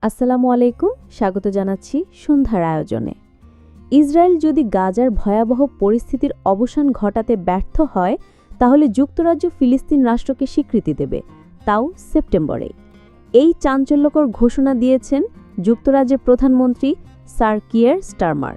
আসসালামু আলাইকুম, স্বাগত জানাচ্ছি সন্ধ্যার আয়োজনে। ইসরায়েল যদি গাজার ভয়াবহ পরিস্থিতির অবসান ঘটাতে ব্যর্থ হয় তাহলে যুক্তরাজ্য ফিলিস্তিন রাষ্ট্রকে স্বীকৃতি দেবে, তাও সেপ্টেম্বরেই। এই চাঞ্চল্যকর ঘোষণা দিয়েছেন যুক্তরাজ্যের প্রধানমন্ত্রী স্যার কিয়ার স্টারমার।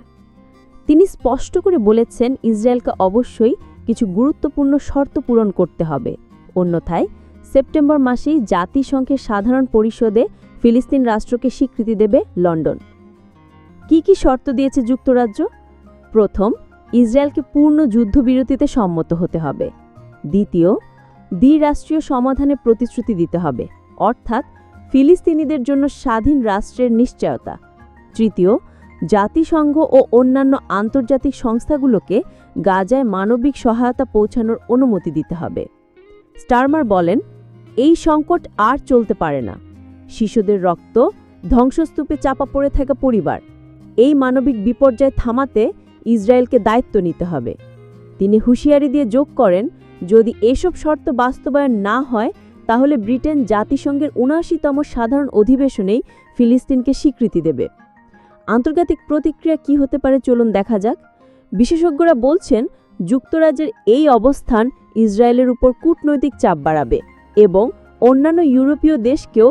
তিনি স্পষ্ট করে বলেছেন ইসরায়েলকে অবশ্যই কিছু গুরুত্বপূর্ণ শর্ত পূরণ করতে হবে, অন্যথায় সেপ্টেম্বর মাসেই জাতিসংঘের সাধারণ পরিষদে ফিলিস্তিন রাষ্ট্রকে স্বীকৃতি দেবে লন্ডন। কি কি শর্ত দিয়েছে যুক্তরাজ্য? প্রথম, ইসরায়েলকে পূর্ণ যুদ্ধবিরতিতে সম্মত হতে হবে। দ্বিতীয়, দ্বিরাষ্ট্রীয় সমাধানে প্রতিশ্রুতি দিতে হবে, অর্থাৎ ফিলিস্তিনিদের জন্য স্বাধীন রাষ্ট্রের নিশ্চয়তা। তৃতীয়, জাতিসংঘ ও অন্যান্য আন্তর্জাতিক সংস্থাগুলোকে গাজায় মানবিক সহায়তা পৌঁছানোর অনুমতি দিতে হবে। স্টারমার বলেন, এই সংকট আর চলতে পারে না। শিশুদের রক্ত, ধ্বংসস্তূপে চাপা পড়ে থাকা পরিবার, এই মানবিক বিপর্যয় থামাতে ইসরায়েলকে দায়িত্ব নিতে হবে। তিনি হুঁশিয়ারি দিয়ে যোগ করেন, যদি এসব শর্ত বাস্তবায়ন না হয় তাহলে ব্রিটেন জাতিসংঘের ৭৯তম সাধারণ অধিবেশনেই ফিলিস্তিনকে স্বীকৃতি দেবে। আন্তর্জাতিক প্রতিক্রিয়া কি হতে পারে চলুন দেখা যাক। বিশেষজ্ঞরা বলছেন, যুক্তরাজ্যের এই অবস্থান ইসরায়েলের উপর কূটনৈতিক চাপ বাড়াবে এবং অন্যান্য ইউরোপীয় দেশকেও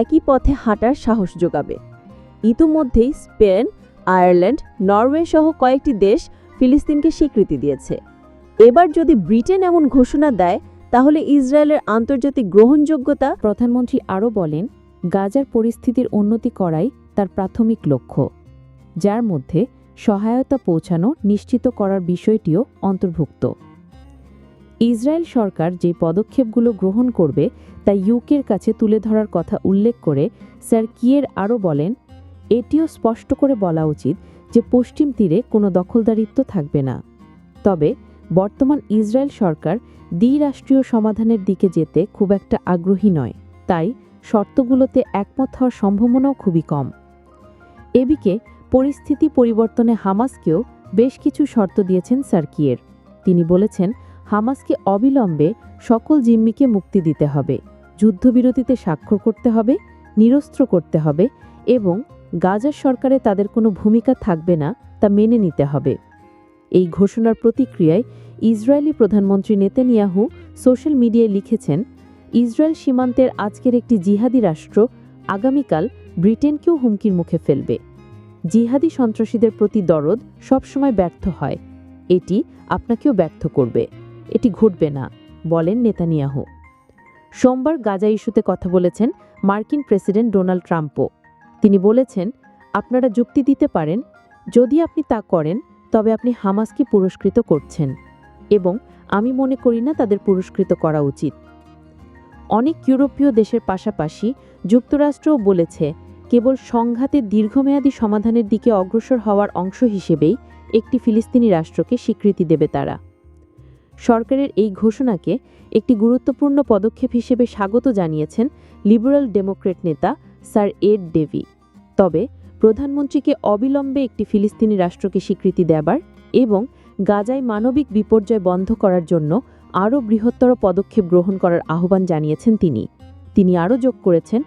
একই পথে হাঁটার সাহস যোগাবে। ইতিমধ্যেই স্পেন, আয়ারল্যান্ড, নরওয়ে সহ কয়েকটি দেশ ফিলিস্তিনকে স্বীকৃতি দিয়েছে। এবার যদি ব্রিটেন এমন ঘোষণা দেয় তাহলে ইসরায়েলের আন্তর্জাতিক গ্রহণযোগ্যতা। প্রধানমন্ত্রী আরও বলেন, গাজার পরিস্থিতির উন্নতি করাই তার প্রাথমিক লক্ষ্য, যার মধ্যে সহায়তা পৌঁছানো নিশ্চিত করার বিষয়টিও অন্তর্ভুক্ত। ইসরায়েল সরকার যে পদক্ষেপগুলো গ্রহণ করবে তা ইউকের কাছে তুলে ধরার কথা উল্লেখ করে স্যার কিয়ের আরও বলেন, এটিও স্পষ্ট করে বলা উচিত যে পশ্চিম তীরে কোনো দখলদারিত্ব থাকবে না। তবে বর্তমান ইসরায়েল সরকার দ্বিরাষ্ট্রীয় সমাধানের দিকে যেতে খুব একটা আগ্রহী নয়, তাই শর্তগুলোতে একমত হওয়ার সম্ভাবনাও খুবই কম। এদিকে পরিস্থিতি পরিবর্তনে হামাসকেও বেশ কিছু শর্ত দিয়েছেন স্যার কিয়ের। তিনি বলেছেন, হামাসকে অবিলম্বে সকল জিম্মিকে মুক্তি দিতে হবে, যুদ্ধবিরতিতে স্বাক্ষর করতে হবে, নিরস্ত্র করতে হবে এবং গাজার সরকারে তাদের কোনো ভূমিকা থাকবে না তা মেনে নিতে হবে। এই ঘোষণার প্রতিক্রিয়ায় ইসরায়েলি প্রধানমন্ত্রী নেতানিয়াহু সোশ্যাল মিডিয়ায় লিখেছেন, ইসরায়েল সীমান্তের আজকের একটি জিহাদি রাষ্ট্র আগামীকাল ব্রিটেনকেও হুমকির মুখে ফেলবে। জিহাদি সন্ত্রাসীদের প্রতি দরদ সবসময় ব্যর্থ হয়, এটি আপনাকেও ব্যর্থ করবে, এটি ঘটবে না, বলেন নেতানিয়াহু। সোমবার গাজা ইস্যুতে কথা বলেছেন মার্কিন প্রেসিডেন্ট ডোনাল্ড ট্রাম্পও। তিনি বলেছেন, আপনারা যুক্তি দিতে পারেন, যদি আপনি তা করেন তবে আপনি হামাসকে পুরস্কৃত করছেন এবং আমি মনে করি না তাদের পুরস্কৃত করা উচিত। অনেক ইউরোপীয় দেশের পাশাপাশি যুক্তরাষ্ট্রও বলেছে, কেবল সংঘাতের দীর্ঘমেয়াদী সমাধানের দিকে অগ্রসর হওয়ার অংশ হিসেবেই একটি ফিলিস্তিনি রাষ্ট্রকে স্বীকৃতি দেবে তারা। সরকারের এই ঘোষণাকে একটি গুরুত্বপূর্ণ পদক্ষেপ হিসেবে স্বাগত জানিয়েছেন লিবারেল ডেমোক্রেট নেতা স্যার এড ডেভি। তবে প্রধানমন্ত্রীকে অবিলম্বে একটি ফিলিস্তিনি রাষ্ট্রকে স্বীকৃতি দেবার এবং গাজায় মানবিক বিপর্যয় বন্ধ করার জন্য আরও বৃহত্তর পদক্ষেপ গ্রহণ করার আহ্বান জানিয়েছেন তিনি আরও যোগ করেছেন,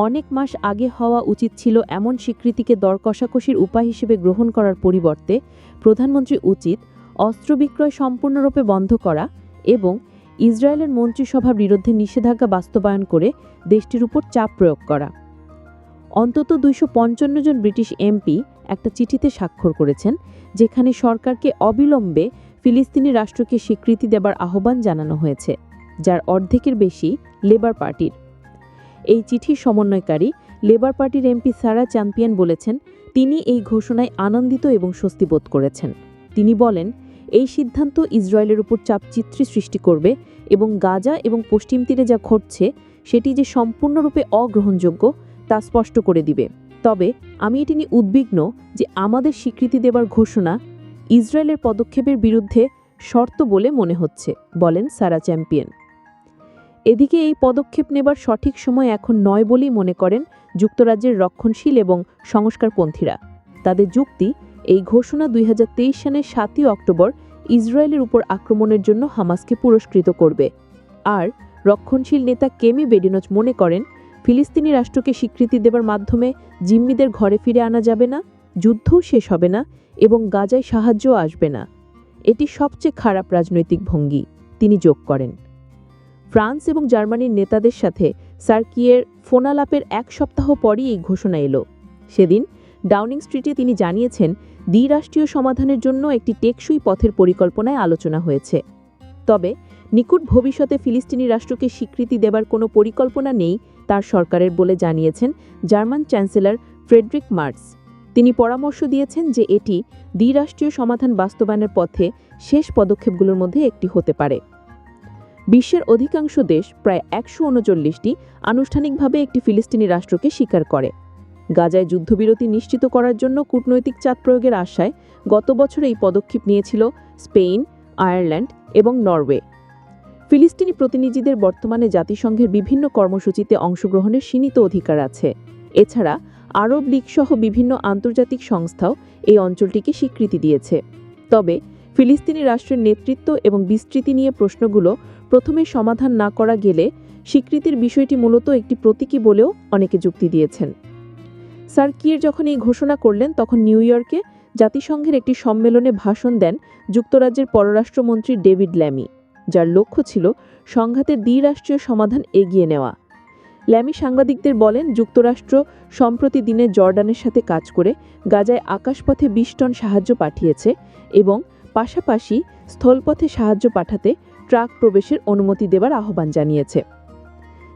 অনেক মাস আগে হওয়া উচিত ছিল এমন স্বীকৃতিকে দর কষাকষির উপায় হিসেবে গ্রহণ করার পরিবর্তে প্রধানমন্ত্রী উচিত অস্ত্র বিক্রয় সম্পূর্ণরূপে বন্ধ করা এবং ইসরায়েলের মন্ত্রিসভার বিরুদ্ধে নিষেধাজ্ঞা বাস্তবায়ন করে দেশটির উপর চাপ প্রয়োগ করা। অন্তত ২৫৫ জন ব্রিটিশ এমপি একটা চিঠিতে স্বাক্ষর করেছেন, যেখানে সরকারকে অবিলম্বে ফিলিস্তিনি রাষ্ট্রকে স্বীকৃতি দেবার আহ্বান জানানো হয়েছে, যার অর্ধেকের বেশি লেবার পার্টির। এই চিঠির সমন্বয়কারী লেবার পার্টির এমপি সারা চ্যাম্পিয়ন বলেছেন, তিনি এই ঘোষণায় আনন্দিত এবং স্বস্তি বোধ করেছেন। তিনি বলেন, এই সিদ্ধান্ত ইসরায়েলের উপর চাপচিত্রী সৃষ্টি করবে এবং গাজা এবং পশ্চিম তীরে যা ঘটছে সেটি যে সম্পূর্ণরূপে অগ্রহণযোগ্য তা স্পষ্ট করে দিবে। তবে আমি এটি নিয়ে উদ্বিগ্ন যে আমাদের স্বীকৃতি দেবার ঘোষণা ইসরায়েলের পদক্ষেপের বিরুদ্ধে শর্ত বলে মনে হচ্ছে, বলেন সারা চ্যাম্পিয়ন। এদিকে এই পদক্ষেপ নেবার সঠিক সময় এখন নয় বলেই মনে করেন যুক্তরাজ্যের রক্ষণশীল এবং সংস্কারপন্থীরা। তাদের যুক্তি, এই ঘোষণা ২০২৩ সালের ৭ই অক্টোবর ইসরায়েলের উপর আক্রমণের জন্য হামাসকে পুরস্কৃত করবে। আর রক্ষণশীল নেতা কেমি বেডিনোজ মনে করেন, ফিলিস্তিনি রাষ্ট্রকে স্বীকৃতি দেবার মাধ্যমে জিম্মিদের ঘরে ফিরে আনা যাবে না, যুদ্ধও শেষ হবে না এবং গাজায় সাহায্যও আসবে না। এটি সবচেয়ে খারাপ রাজনৈতিক ভঙ্গি, তিনি যোগ করেন। ফ্রান্স এবং জার্মানির নেতাদের সাথে সার্কিয়ের ফোনালাপের 1 সপ্তাহ পরই এই ঘোষণা এলো। সেদিন ডাউনিং স্ট্রিটে তিনি জানিয়েছেন, দ্বিরাষ্ট্রীয় সমাধানের জন্য একটি টেকসই পথের পরিকল্পনায় আলোচনা হয়েছে। তবে নিকট ভবিষ্যতে ফিলিস্তিনি রাষ্ট্রকে স্বীকৃতি দেবার কোনো পরিকল্পনা নেই তার সরকারের বলে জানিয়েছেন জার্মান চ্যান্সেলর ফ্রেডরিক মার্জ। তিনি পরামর্শ দিয়েছেন যে এটি দ্বিরাষ্ট্রীয় সমাধান বাস্তবায়নের পথে শেষ পদক্ষেপগুলোর মধ্যে একটি হতে পারে। বিশ্বের অধিকাংশ দেশ, প্রায় 139টি, আনুষ্ঠানিকভাবে একটি ফিলিস্তিনি রাষ্ট্রকে স্বীকার করে। গাজায় যুদ্ধবিরতি নিশ্চিত করার জন্য কূটনৈতিক চাপ প্রয়োগের আশায় গত বছর এই পদক্ষেপ নিয়েছিল স্পেন, আয়ারল্যান্ড এবং নরওয়ে। ফিলিস্তিনি প্রতিনিধিদের বর্তমানে জাতিসংঘের বিভিন্ন কর্মসূচিতে অংশগ্রহণের সীমিত অধিকার আছে। এছাড়া আরব লীগ সহ বিভিন্ন আন্তর্জাতিক সংস্থাও এই অঞ্চলটিকে স্বীকৃতি দিয়েছে। তবে ফিলিস্তিনি রাষ্ট্রের নেতৃত্ব এবং বিস্তৃতি নিয়ে প্রশ্নগুলো প্রথমে সমাধান না করা গেলে স্বীকৃতির বিষয়টি মূলত একটি প্রতীকী বলেও অনেকে যুক্তি দিয়েছেন। সার্কিয়ের যখন এই ঘোষণা করলেন, তখন নিউ ইয়র্কে জাতিসংঘের একটি সম্মেলনে ভাষণ দেন যুক্তরাজ্যের পররাষ্ট্রমন্ত্রী ডেভিড ল্যামি, যার লক্ষ্য ছিল সংঘাতের দ্বিরাষ্ট্রীয় সমাধান এগিয়ে নেওয়া। ল্যামি সাংবাদিকদের বলেন, যুক্তরাষ্ট্র সম্প্রতি দিনে জর্ডানের সাথে কাজ করে গাজায় আকাশপথে 20 টন সাহায্য পাঠিয়েছে এবং পাশাপাশি স্থলপথে সাহায্য পাঠাতে ট্রাক প্রবেশের অনুমতি দেবার আহ্বান জানিয়েছে।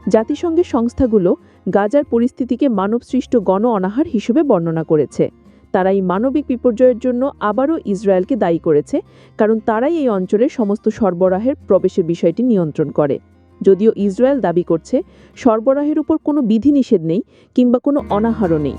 জাতিসংঘের সংস্থাগুলো গাজার পরিস্থিতিকে মানবসৃষ্ট গণ অনাহার হিসেবে বর্ণনা করেছে। তারা এই মানবিক বিপর্যয়ের জন্য আবারও ইসরায়েলকে দায়ী করেছে, কারণ তারাই এই অঞ্চলের সমস্ত সরবরাহের প্রবেশের বিষয়টি নিয়ন্ত্রণ করে। যদিও ইসরায়েল দাবি করছে সরবরাহের উপর কোনো বিধিনিষেধ নেই কিংবা কোনো অনাহারও নেই।